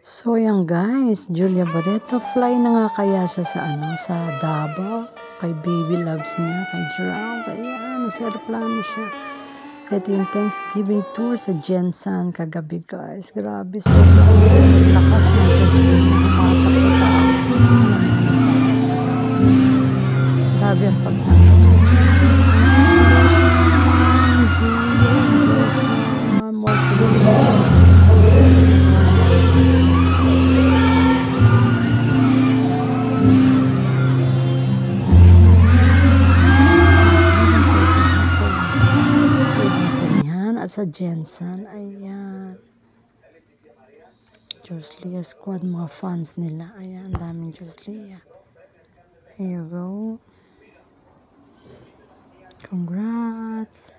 So yan guys, Julia Barreto, fly na nga kaya siya sa Davao, kay baby loves niya, kay Jerome, kaya nasa aeroplano siya. Ito yung Thanksgiving tour sa Jensan kagabi guys, grabe, sobrang lakas ng Diyos din na umatak sa tao. Grabe ang pagtanggap sa Diyos. At sa Jensan, ayan. Joslia Squad, mga fans nila. Ayan, daming Joslia. Here you go. Congrats.